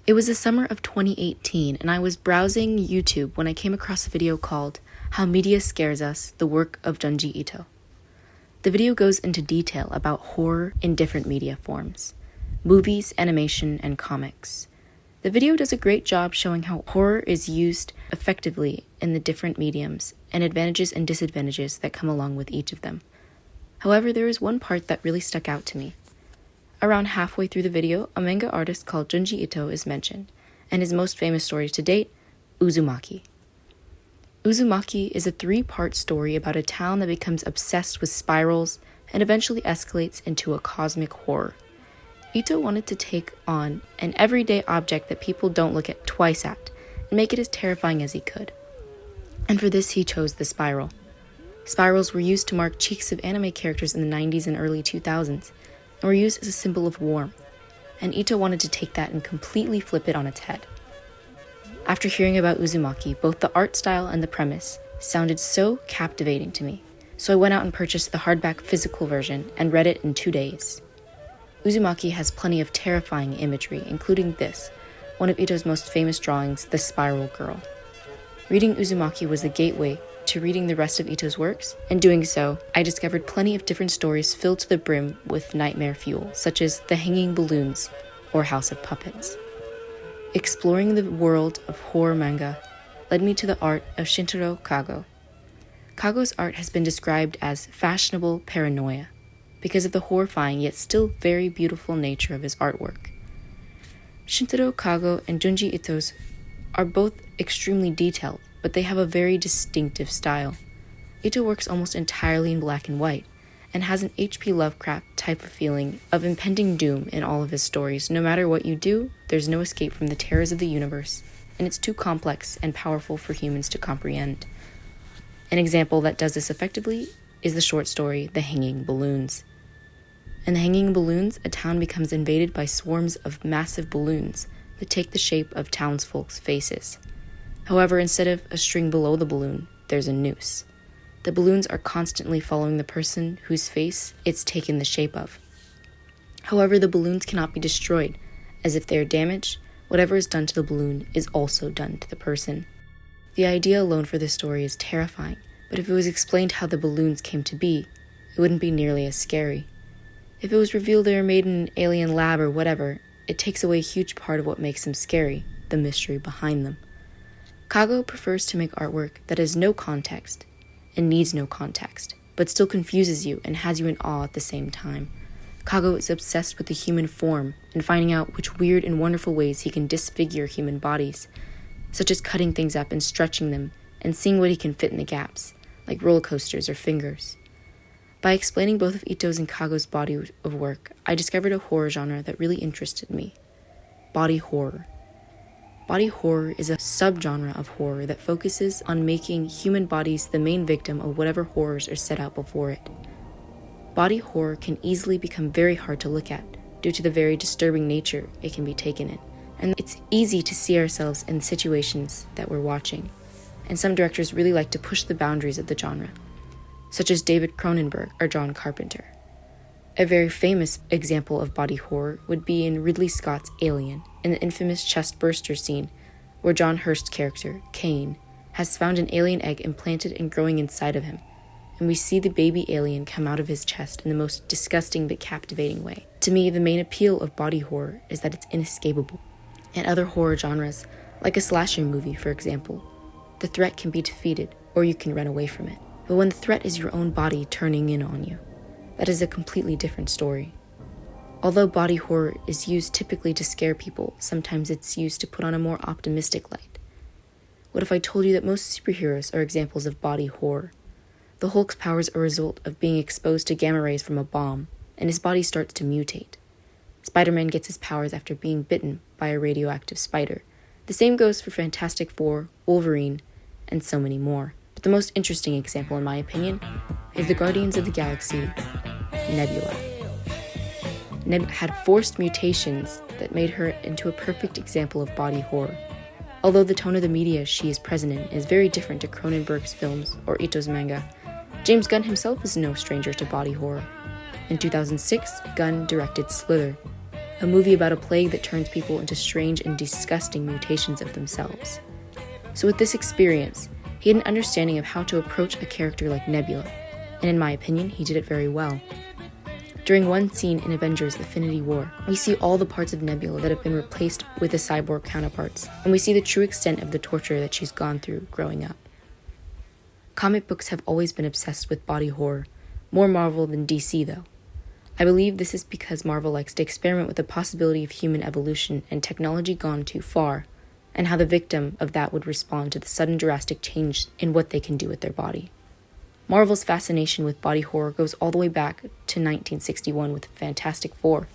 It was the summer of 2018, and I was browsing YouTube when I came across a video called How Media Scares Us, the work of Junji Ito. The video goes into detail about horror in different media forms: movies, animation, and comics. The video does a great job showing how horror is used effectively in the different mediums and advantages and disadvantages that come along with each of them. However, there is one part that really stuck out to me. Around halfway through the video, a manga artist called Junji Ito is mentioned, and his most famous story to date, Uzumaki. Uzumaki is a 3-part story about a town that becomes obsessed with spirals and eventually escalates into a cosmic horror. Ito wanted to take on an everyday object that people don't look at twice at and make it as terrifying as he could. And for this, he chose the spiral. Spirals were used to mark cheeks of anime characters in the 90s and early 2000s, and were used as a symbol of warmth, and Ito wanted to take that and completely flip it on its head. After hearing about Uzumaki, both the art style and the premise sounded so captivating to me, so I went out and purchased the hardback physical version and read it in 2 days. Uzumaki has plenty of terrifying imagery, including this, one of Ito's most famous drawings, the Spiral Girl. Reading Uzumaki was the gateway to reading the rest of Ito's works, and doing so, I discovered plenty of different stories filled to the brim with nightmare fuel, such as The Hanging Balloons or House of Puppets. Exploring the world of horror manga led me to the art of Shintaro Kago. Kago's art has been described as fashionable paranoia because of the horrifying yet still very beautiful nature of his artwork. Shintaro Kago and Junji Ito's are both extremely detailed, but they have a very distinctive style. Ito works almost entirely in black and white, and has an H.P. Lovecraft type of feeling of impending doom in all of his stories. No matter what you do, there's no escape from the terrors of the universe, and it's too complex and powerful for humans to comprehend. An example that does this effectively is the short story, The Hanging Balloons. In The Hanging Balloons, a town becomes invaded by swarms of massive balloons that take the shape of townsfolk's faces. However, instead of a string below the balloon, there's a noose. The balloons are constantly following the person whose face it's taken the shape of. However, the balloons cannot be destroyed, as if they are damaged, whatever is done to the balloon is also done to the person. The idea alone for this story is terrifying, but if it was explained how the balloons came to be, it wouldn't be nearly as scary. If it was revealed they were made in an alien lab or whatever, it takes away a huge part of what makes them scary, the mystery behind them. Kago prefers to make artwork that has no context and needs no context, but still confuses you and has you in awe at the same time. Kago is obsessed with the human form and finding out which weird and wonderful ways he can disfigure human bodies, such as cutting things up and stretching them and seeing what he can fit in the gaps, like roller coasters or fingers. By explaining both of Ito's and Kago's body of work, I discovered a horror genre that really interested me: body horror. Body horror is a subgenre of horror that focuses on making human bodies the main victim of whatever horrors are set out before it. Body horror can easily become very hard to look at due to the very disturbing nature it can be taken in, and it's easy to see ourselves in situations that we're watching, and some directors really like to push the boundaries of the genre, such as David Cronenberg or John Carpenter. A very famous example of body horror would be in Ridley Scott's Alien, in the infamous chest burster scene, where John Hurst's character, Kane, has found an alien egg implanted and growing inside of him, and we see the baby alien come out of his chest in the most disgusting but captivating way. To me, the main appeal of body horror is that it's inescapable. In other horror genres, like a slasher movie, for example, the threat can be defeated, or you can run away from it. But when the threat is your own body turning in on you, that is a completely different story. Although body horror is used typically to scare people, sometimes it's used to put on a more optimistic light. What if I told you that most superheroes are examples of body horror? The Hulk's powers are a result of being exposed to gamma rays from a bomb, and his body starts to mutate. Spider-Man gets his powers after being bitten by a radioactive spider. The same goes for Fantastic Four, Wolverine, and so many more. But the most interesting example, in my opinion, is the Guardians of the Galaxy, Nebula. Nebula had forced mutations that made her into a perfect example of body horror. Although the tone of the media she is present in is very different to Cronenberg's films or Ito's manga, James Gunn himself is no stranger to body horror. In 2006, Gunn directed Slither, a movie about a plague that turns people into strange and disgusting mutations of themselves. So with this experience, he had an understanding of how to approach a character like Nebula, and in my opinion, he did it very well. During one scene in Avengers: Infinity War, we see all the parts of Nebula that have been replaced with the cyborg counterparts, and we see the true extent of the torture that she's gone through growing up. Comic books have always been obsessed with body horror, more Marvel than DC though. I believe this is because Marvel likes to experiment with the possibility of human evolution and technology gone too far, and how the victim of that would respond to the sudden drastic change in what they can do with their body. Marvel's fascination with body horror goes all the way back to 1961 with Fantastic Four,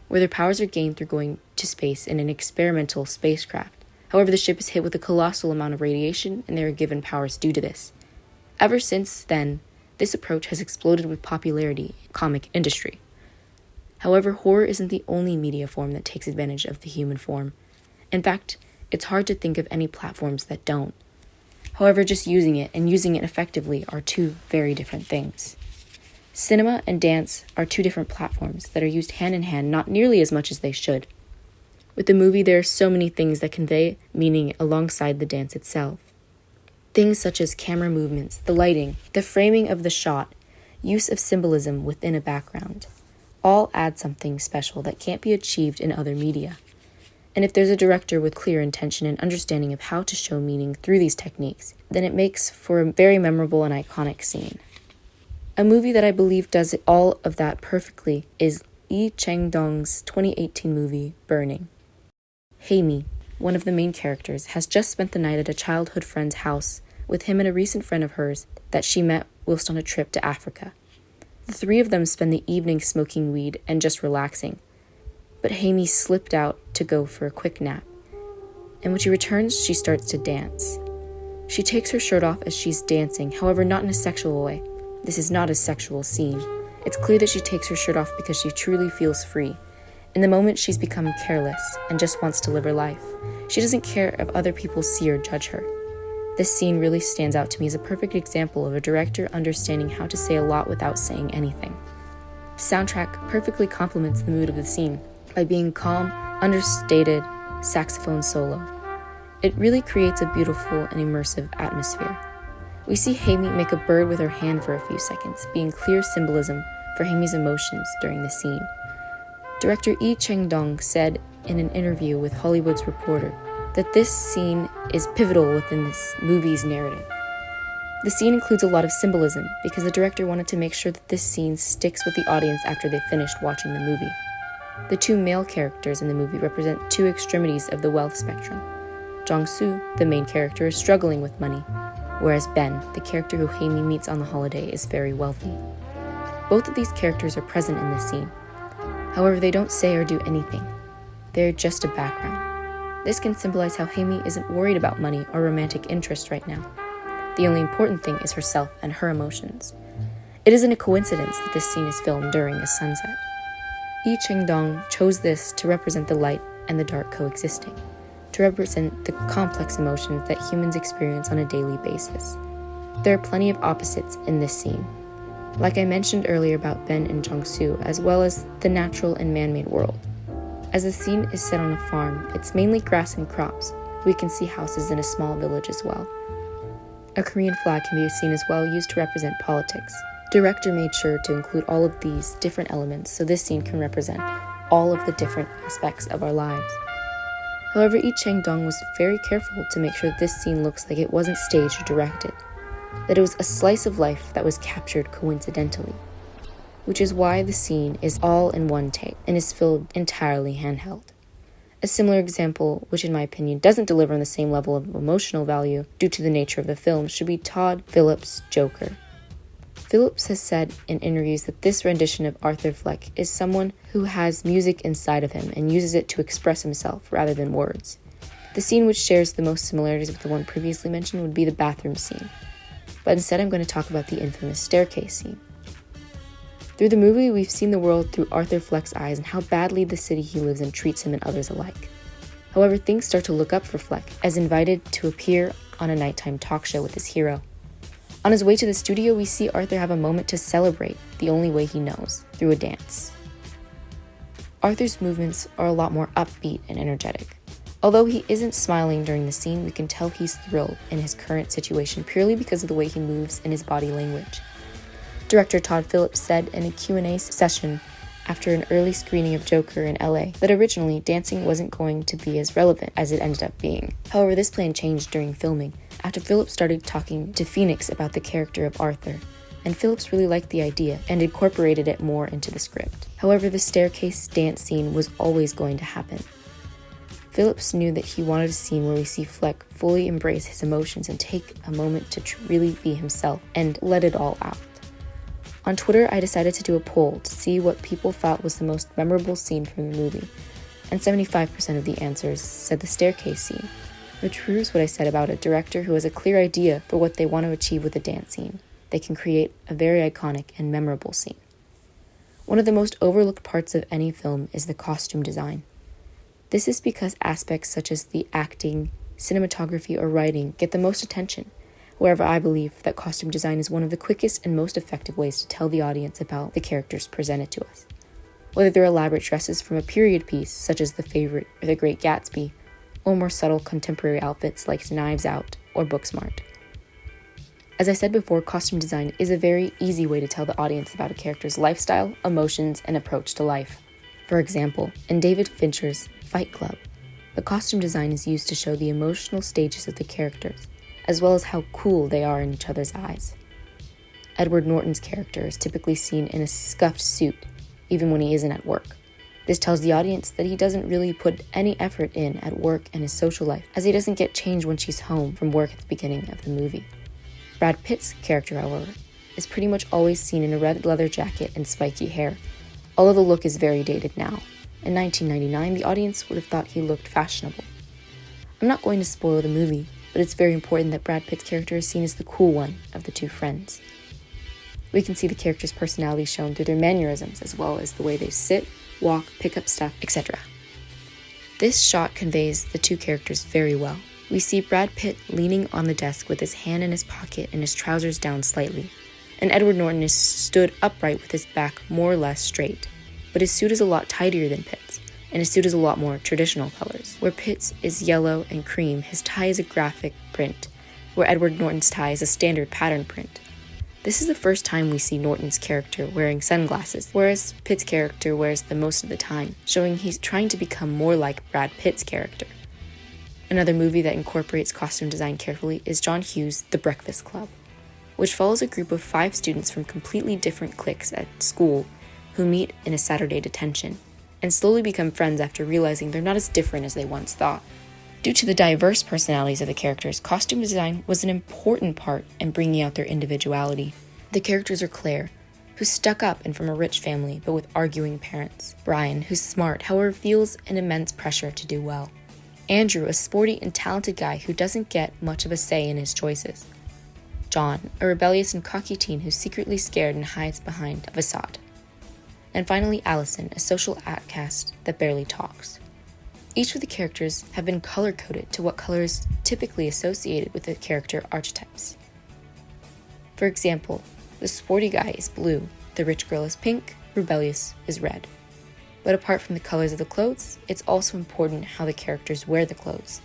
where their powers are gained through going to space in an experimental spacecraft. However, the ship is hit with a colossal amount of radiation, and they are given powers due to this. Ever since then, this approach has exploded with popularity in the comic industry. However, horror isn't the only media form that takes advantage of the human form. In fact, it's hard to think of any platforms that don't. However, just using it and using it effectively are two very different things. Cinema and dance are two different platforms that are used hand in hand, not nearly as much as they should. With the movie, there are so many things that convey meaning alongside the dance itself. Things such as camera movements, the lighting, the framing of the shot, use of symbolism within a background, all add something special that can't be achieved in other media. And if there's a director with clear intention and understanding of how to show meaning through these techniques, then it makes for a very memorable and iconic scene. A movie that I believe does all of that perfectly is Lee Chang-dong's 2018 movie, Burning. Hae-mi, one of the main characters, has just spent the night at a childhood friend's house with him and a recent friend of hers that she met whilst on a trip to Africa. The three of them spend the evening smoking weed and just relaxing, but Hae-mi slipped out to go for a quick nap, and when she returns, she starts to dance. She takes her shirt off as she's dancing, however not in a sexual way. This is not a sexual scene. It's clear that she takes her shirt off because she truly feels free. In the moment, she's become careless and just wants to live her life. She doesn't care if other people see or judge her. This scene really stands out to me as a perfect example of a director understanding how to say a lot without saying anything. The soundtrack perfectly complements the mood of the scene by being calm, understated saxophone solo. It really creates a beautiful and immersive atmosphere. We see Hae-mi make a bird with her hand for a few seconds, being clear symbolism for Hae-mi's emotions during the scene. Director Lee Chang-dong said in an interview with Hollywood's Reporter that this scene is pivotal within this movie's narrative. The scene includes a lot of symbolism because the director wanted to make sure that this scene sticks with the audience after they finished watching the movie. The two male characters in the movie represent two extremities of the wealth spectrum. Jong-soo, the main character, is struggling with money, whereas Ben, the character who Hae-mi meets on the holiday, is very wealthy. Both of these characters are present in this scene. However, they don't say or do anything. They're just a background. This can symbolize how Hae-mi isn't worried about money or romantic interest right now. The only important thing is herself and her emotions. It isn't a coincidence that this scene is filmed during a sunset. Lee Chang-dong chose this to represent the light and the dark coexisting, to represent the complex emotions that humans experience on a daily basis. There are plenty of opposites in this scene, like I mentioned earlier about Ben and Jong-soo, as well as the natural and man-made world. As the scene is set on a farm, it's mainly grass and crops. We can see houses in a small village as well. A Korean flag can be seen as well, used to represent politics. Director made sure to include all of these different elements so this scene can represent all of the different aspects of our lives. However, Lee Chang-dong was very careful to make sure that this scene looks like it wasn't staged or directed, that it was a slice of life that was captured coincidentally, which is why the scene is all in one take and is filmed entirely handheld. A similar example, which in my opinion doesn't deliver on the same level of emotional value due to the nature of the film, should be Todd Phillips' Joker. Phillips has said in interviews that this rendition of Arthur Fleck is someone who has music inside of him and uses it to express himself rather than words. The scene which shares the most similarities with the one previously mentioned would be the bathroom scene, but instead I'm going to talk about the infamous staircase scene. Through the movie, we've seen the world through Arthur Fleck's eyes and how badly the city he lives in treats him and others alike. However, things start to look up for Fleck, as invited to appear on a nighttime talk show with his hero. On his way to the studio, we see Arthur have a moment to celebrate the only way he knows, through a dance. Arthur's movements are a lot more upbeat and energetic. Although he isn't smiling during the scene, we can tell he's thrilled in his current situation purely because of the way he moves and his body language. Director Todd Phillips said in a Q&A session after an early screening of Joker in LA that originally dancing wasn't going to be as relevant as it ended up being. However, this plan changed during filming after Phillips started talking to Phoenix about the character of Arthur, and Phillips really liked the idea and incorporated it more into the script. However, the staircase dance scene was always going to happen. Phillips knew that he wanted a scene where we see Fleck fully embrace his emotions and take a moment to really be himself and let it all out. On Twitter, I decided to do a poll to see what people thought was the most memorable scene from the movie, and 75% of the answers said the staircase scene, which proves what I said about a director who has a clear idea for what they want to achieve with a dance scene. They can create a very iconic and memorable scene. One of the most overlooked parts of any film is the costume design. This is because aspects such as the acting, cinematography, or writing get the most attention. However, I believe that costume design is one of the quickest and most effective ways to tell the audience about the characters presented to us. Whether they're elaborate dresses from a period piece, such as The Favorite or The Great Gatsby, or more subtle contemporary outfits like Knives Out or Booksmart. As I said before, costume design is a very easy way to tell the audience about a character's lifestyle, emotions, and approach to life. For example, in David Fincher's Fight Club, the costume design is used to show the emotional stages of the characters, as well as how cool they are in each other's eyes. Edward Norton's character is typically seen in a scuffed suit, even when he isn't at work. This tells the audience that he doesn't really put any effort in at work and his social life, as he doesn't get changed when she's home from work at the beginning of the movie. Brad Pitt's character, however, is pretty much always seen in a red leather jacket and spiky hair, although the look is very dated now. In 1999, the audience would have thought he looked fashionable. I'm not going to spoil the movie, but it's very important that Brad Pitt's character is seen as the cool one of the two friends. We can see the characters' personality shown through their mannerisms, as well as the way they sit, walk, pick up stuff, etc. This shot conveys the two characters very well. We see Brad Pitt leaning on the desk with his hand in his pocket and his trousers down slightly, and Edward Norton is stood upright with his back more or less straight, but his suit is a lot tidier than Pitt's, and his suit is a lot more traditional colors. Where Pitt's is yellow and cream, his tie is a graphic print, where Edward Norton's tie is a standard pattern print. This is the first time we see Norton's character wearing sunglasses, whereas Pitt's character wears them most of the time, showing he's trying to become more like Brad Pitt's character. Another movie that incorporates costume design carefully is John Hughes' The Breakfast Club, which follows a group of 5 students from completely different cliques at school who meet in a Saturday detention, and slowly become friends after realizing they're not as different as they once thought. Due to the diverse personalities of the characters, costume design was an important part in bringing out their individuality. The characters are Claire, who's stuck up and from a rich family but with arguing parents. Brian, who's smart, however feels an immense pressure to do well. Andrew, a sporty and talented guy who doesn't get much of a say in his choices. John, a rebellious and cocky teen who's secretly scared and hides behind a facade. And finally, Allison, a social outcast that barely talks. Each of the characters have been color-coded to what color is typically associated with the character archetypes. For example, the sporty guy is blue, the rich girl is pink, rebellious is red. But apart from the colors of the clothes, it's also important how the characters wear the clothes.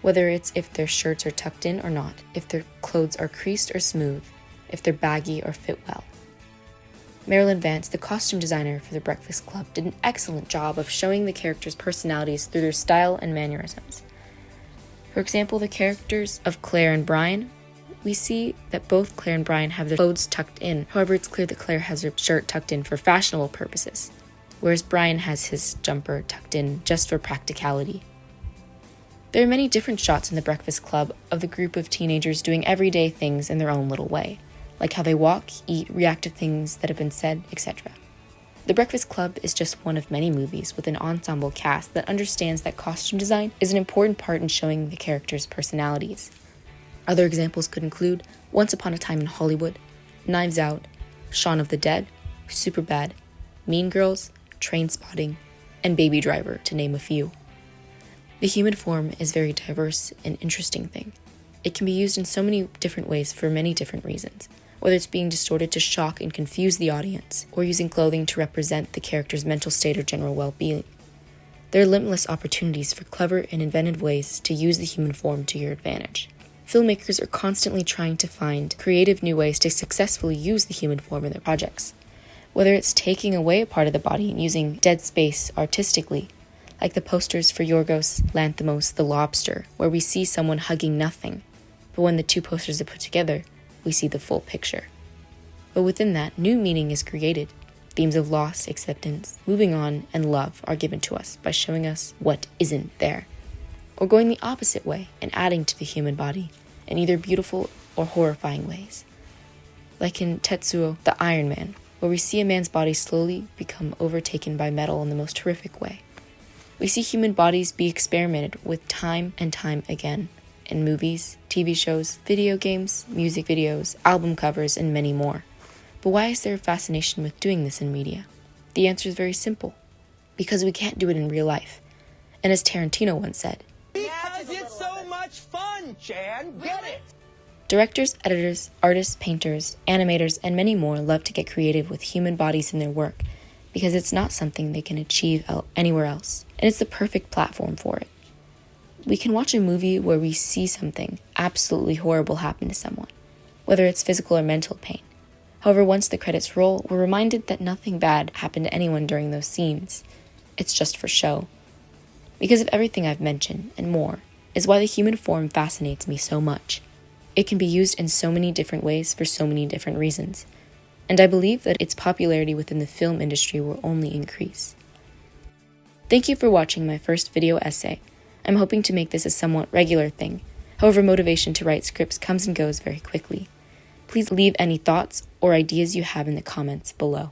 Whether it's if their shirts are tucked in or not, if their clothes are creased or smooth, if they're baggy or fit well. Marilyn Vance, the costume designer for The Breakfast Club, did an excellent job of showing the characters' personalities through their style and mannerisms. For example, the characters of Claire and Brian, we see that both Claire and Brian have their clothes tucked in. However, it's clear that Claire has her shirt tucked in for fashionable purposes, whereas Brian has his jumper tucked in just for practicality. There are many different shots in The Breakfast Club of the group of teenagers doing everyday things in their own little way, like how they walk, eat, react to things that have been said, etc. The Breakfast Club is just one of many movies with an ensemble cast that understands that costume design is an important part in showing the characters' personalities. Other examples could include Once Upon a Time in Hollywood, Knives Out, Shaun of the Dead, Superbad, Mean Girls, Trainspotting, and Baby Driver, to name a few. The human form is a very diverse and interesting thing. It can be used in so many different ways for many different reasons, whether it's being distorted to shock and confuse the audience, or using clothing to represent the character's mental state or general well-being. There are limitless opportunities for clever and inventive ways to use the human form to your advantage. Filmmakers are constantly trying to find creative new ways to successfully use the human form in their projects. Whether it's taking away a part of the body and using dead space artistically, like the posters for Yorgos Lanthimos' The Lobster, where we see someone hugging nothing, but when the two posters are put together, we see the full picture. But within that, new meaning is created. Themes of loss, acceptance, moving on, and love are given to us by showing us what isn't there, or going the opposite way and adding to the human body in either beautiful or horrifying ways. Like in Tetsuo, the Iron Man, where we see a man's body slowly become overtaken by metal in the most horrific way. We see human bodies be experimented with time and time again in movies, TV shows, video games, music videos, album covers, and many more. But why is there a fascination with doing this in media? The answer is very simple. Because we can't do it in real life. And as Tarantino once said, "Because it's so much fun, Chan, get it!" Directors, editors, artists, painters, animators, and many more love to get creative with human bodies in their work because it's not something they can achieve anywhere else, and it's the perfect platform for it. We can watch a movie where we see something absolutely horrible happen to someone, whether it's physical or mental pain. However, once the credits roll, we're reminded that nothing bad happened to anyone during those scenes. It's just for show. Because of everything I've mentioned, and more, is why the human form fascinates me so much. It can be used in so many different ways for so many different reasons, and I believe that its popularity within the film industry will only increase. Thank you for watching my first video essay. I'm hoping to make this a somewhat regular thing. However, motivation to write scripts comes and goes very quickly. Please leave any thoughts or ideas you have in the comments below.